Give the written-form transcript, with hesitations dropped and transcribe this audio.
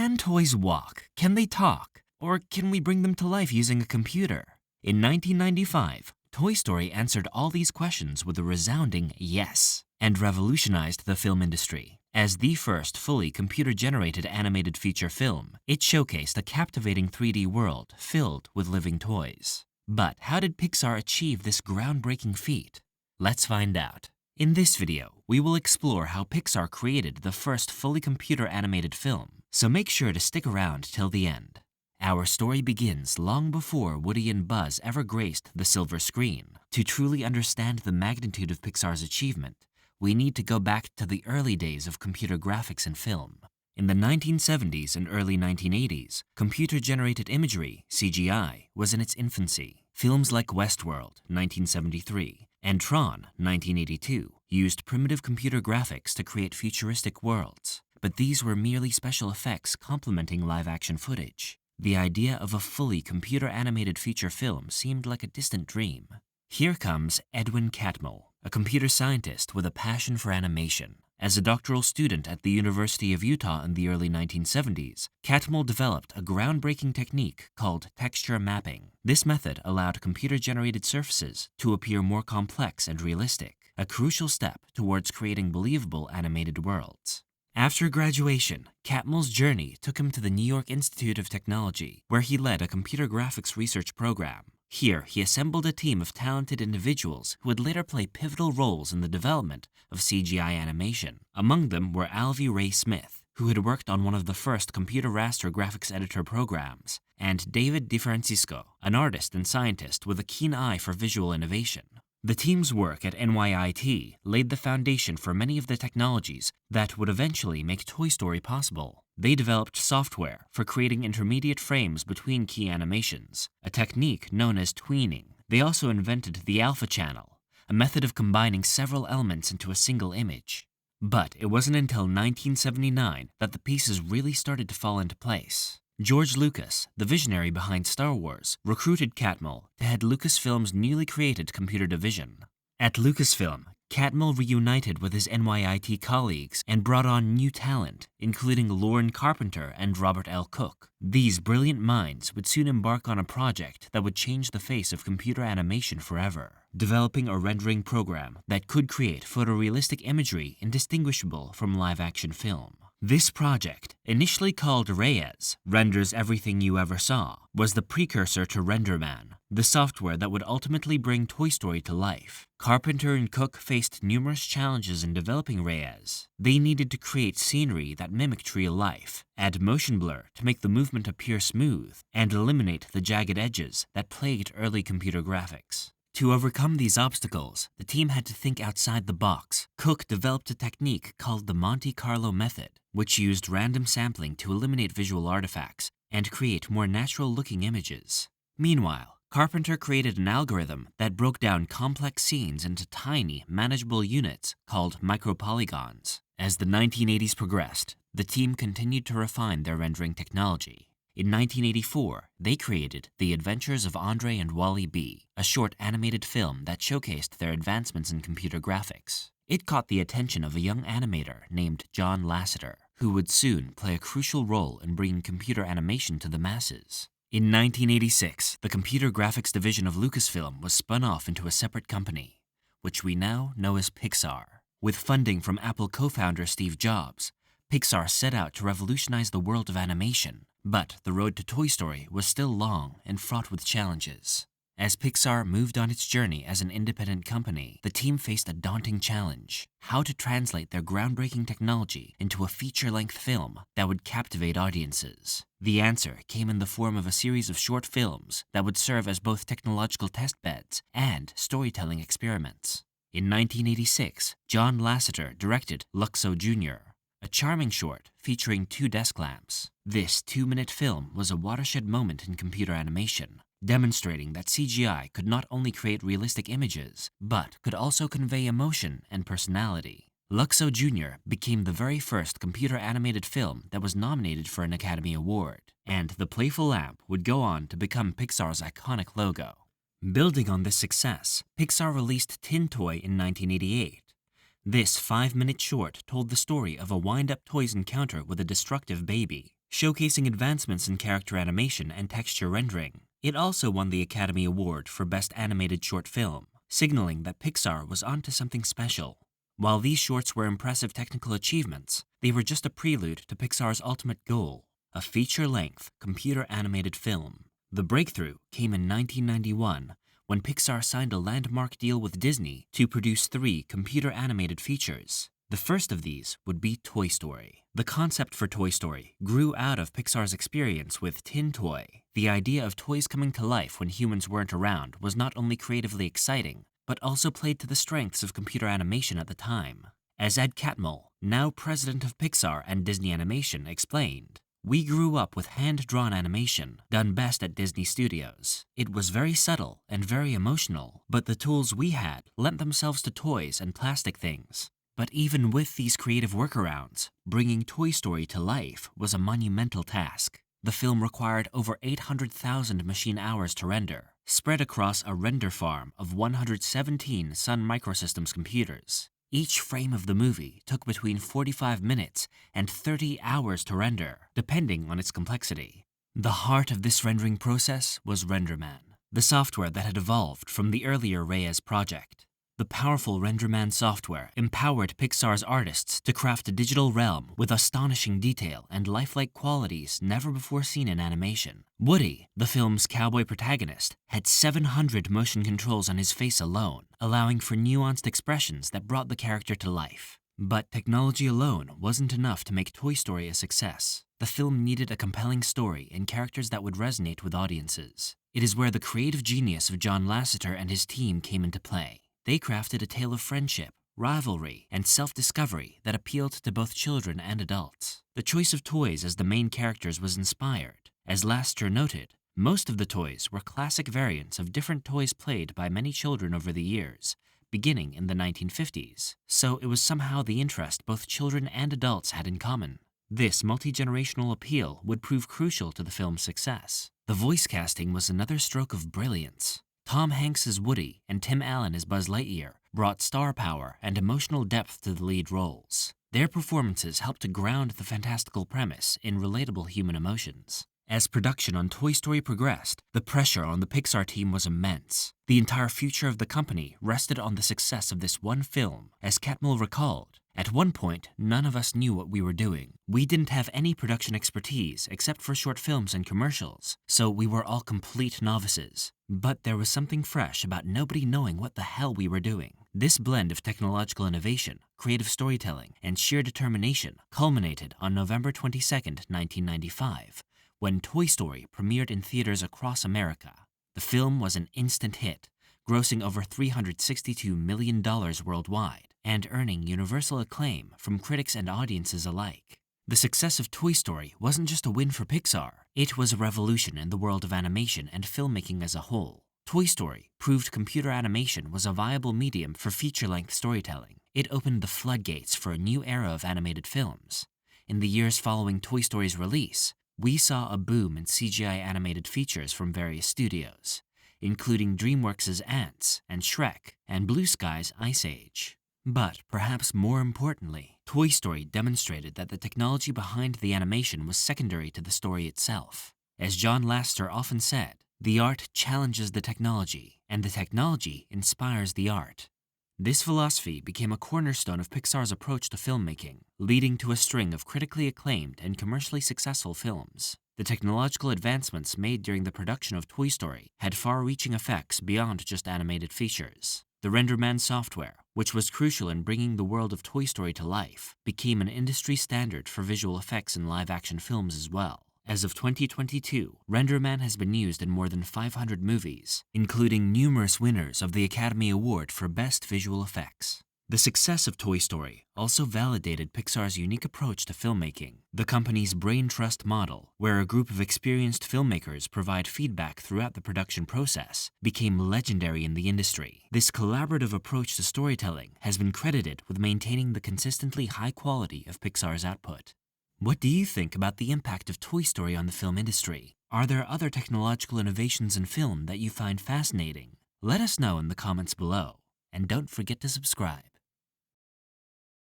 Can toys walk? Can they talk? Or can we bring them to life using a computer? In 1995, Toy Story answered all these questions with a resounding yes, and revolutionized the film industry. As the first fully computer-generated animated feature film, it showcased a captivating 3D world filled with living toys. But how did Pixar achieve this groundbreaking feat? Let's find out. In this video, we will explore how Pixar created the first fully computer-animated film, so make sure to stick around till the end. Our story begins long before Woody and Buzz ever graced the silver screen. To truly understand the magnitude of Pixar's achievement, we need to go back to the early days of computer graphics and film. In the 1970s and early 1980s, computer-generated imagery, CGI, was in its infancy. Films like Westworld, 1973, and Tron, 1982, used primitive computer graphics to create futuristic worlds, but these were merely special effects complementing live-action footage. The idea of a fully computer-animated feature film seemed like a distant dream. Here comes Edwin Catmull, a computer scientist with a passion for animation. As a doctoral student at the University of Utah in the early 1970s, Catmull developed a groundbreaking technique called texture mapping. This method allowed computer-generated surfaces to appear more complex and realistic, a crucial step towards creating believable animated worlds. After graduation, Catmull's journey took him to the New York Institute of Technology, where he led a computer graphics research program. Here, he assembled a team of talented individuals who would later play pivotal roles in the development of CGI animation. Among them were Alvy Ray Smith, who had worked on one of the first computer raster graphics editor programs, and David DeFrancisco, an artist and scientist with a keen eye for visual innovation. The team's work at NYIT laid the foundation for many of the technologies that would eventually make Toy Story possible. They developed software for creating intermediate frames between key animations, a technique known as tweening. They also invented the alpha channel, a method of combining several elements into a single image. But it wasn't until 1979 that the pieces really started to fall into place. George Lucas, the visionary behind Star Wars, recruited Catmull to head Lucasfilm's newly created computer division. At Lucasfilm, Catmull reunited with his NYIT colleagues and brought on new talent, including Lauren Carpenter and Robert L. Cook. These brilliant minds would soon embark on a project that would change the face of computer animation forever, developing a rendering program that could create photorealistic imagery indistinguishable from live-action film. This project, initially called Reyes, Renders Everything You Ever Saw, was the precursor to RenderMan, the software that would ultimately bring Toy Story to life. Carpenter and Cook faced numerous challenges in developing Reyes. They needed to create scenery that mimicked real life, add motion blur to make the movement appear smooth, and eliminate the jagged edges that plagued early computer graphics. To overcome these obstacles, the team had to think outside the box. Cook developed a technique called the Monte Carlo method, which used random sampling to eliminate visual artifacts and create more natural-looking images. Meanwhile, Carpenter created an algorithm that broke down complex scenes into tiny, manageable units called micropolygons. As the 1980s progressed, the team continued to refine their rendering technology. In 1984, they created The Adventures of Andre and Wally B., a short animated film that showcased their advancements in computer graphics. It caught the attention of a young animator named John Lasseter, who would soon play a crucial role in bringing computer animation to the masses. In 1986, the computer graphics division of Lucasfilm was spun off into a separate company, which we now know as Pixar. With funding from Apple co-founder Steve Jobs, Pixar set out to revolutionize the world of animation, but the road to Toy Story was still long and fraught with challenges. As Pixar moved on its journey as an independent company, the team faced a daunting challenge: how to translate their groundbreaking technology into a feature-length film that would captivate audiences. The answer came in the form of a series of short films that would serve as both technological testbeds and storytelling experiments. In 1986, John Lasseter directed Luxo Jr., a charming short featuring 2 desk lamps. This 2-minute film was a watershed moment in computer animation, demonstrating that CGI could not only create realistic images, but could also convey emotion and personality. Luxo Jr. became the very first computer-animated film that was nominated for an Academy Award, and the playful lamp would go on to become Pixar's iconic logo. Building on this success, Pixar released Tin Toy in 1988. This 5-minute short told the story of a wind-up toy's encounter with a destructive baby. showcasing advancements in character animation and texture rendering. It also won the Academy Award for Best Animated Short Film, signaling that Pixar was onto something special. While these shorts were impressive technical achievements, they were just a prelude to Pixar's ultimate goal, a feature-length, computer-animated film. The breakthrough came in 1991, when Pixar signed a landmark deal with Disney to produce 3 computer-animated features. The first of these would be Toy Story. The concept for Toy Story grew out of Pixar's experience with Tin Toy. The idea of toys coming to life when humans weren't around was not only creatively exciting, but also played to the strengths of computer animation at the time. As Ed Catmull, now president of Pixar and Disney Animation, explained, "We grew up with hand-drawn animation, done best at Disney Studios. It was very subtle and very emotional, but the tools we had lent themselves to toys and plastic things. But even with these creative workarounds, bringing Toy Story to life was a monumental task. The film required over 800,000 machine hours to render, spread across a render farm of 117 Sun Microsystems computers. Each frame of the movie took between 45 minutes and 30 hours to render, depending on its complexity. The heart of this rendering process was RenderMan, the software that had evolved from the earlier Reyes project. The powerful RenderMan software empowered Pixar's artists to craft a digital realm with astonishing detail and lifelike qualities never before seen in animation. Woody, the film's cowboy protagonist, had 700 motion controls on his face alone, allowing for nuanced expressions that brought the character to life. But technology alone wasn't enough to make Toy Story a success. The film needed a compelling story and characters that would resonate with audiences. It is where the creative genius of John Lasseter and his team came into play. They crafted a tale of friendship, rivalry, and self-discovery that appealed to both children and adults. The choice of toys as the main characters was inspired. As Lasseter noted, most of the toys were classic variants of different toys played by many children over the years, beginning in the 1950s, so it was somehow the interest both children and adults had in common. This multi-generational appeal would prove crucial to the film's success. The voice casting was another stroke of brilliance. Tom Hanks as Woody and Tim Allen as Buzz Lightyear brought star power and emotional depth to the lead roles. Their performances helped to ground the fantastical premise in relatable human emotions. As production on Toy Story progressed, the pressure on the Pixar team was immense. The entire future of the company rested on the success of this one film. As Catmull recalled, "At one point, none of us knew what we were doing. We didn't have any production expertise except for short films and commercials, so we were all complete novices. But there was something fresh about nobody knowing what the hell we were doing." This blend of technological innovation, creative storytelling, and sheer determination culminated on November 22, 1995, when Toy Story premiered in theaters across America. The film was an instant hit, grossing over $362 million worldwide and earning universal acclaim from critics and audiences alike. The success of Toy Story wasn't just a win for Pixar, it was a revolution in the world of animation and filmmaking as a whole. Toy Story proved computer animation was a viable medium for feature-length storytelling. It opened the floodgates for a new era of animated films. In the years following Toy Story's release, we saw a boom in CGI animated features from various studios, including DreamWorks' Ants and Shrek and Blue Sky's Ice Age. But perhaps more importantly, Toy Story demonstrated that the technology behind the animation was secondary to the story itself. As John Lasseter often said, "The art challenges the technology, and the technology inspires the art." This philosophy became a cornerstone of Pixar's approach to filmmaking, leading to a string of critically acclaimed and commercially successful films. The technological advancements made during the production of Toy Story had far-reaching effects beyond just animated features. The RenderMan software, which was crucial in bringing the world of Toy Story to life, became an industry standard for visual effects in live-action films as well. As of 2022, RenderMan has been used in more than 500 movies, including numerous winners of the Academy Award for Best Visual Effects. The success of Toy Story also validated Pixar's unique approach to filmmaking. The company's brain trust model, where a group of experienced filmmakers provide feedback throughout the production process, became legendary in the industry. This collaborative approach to storytelling has been credited with maintaining the consistently high quality of Pixar's output. What do you think about the impact of Toy Story on the film industry? Are there other technological innovations in film that you find fascinating? Let us know in the comments below, and don't forget to subscribe.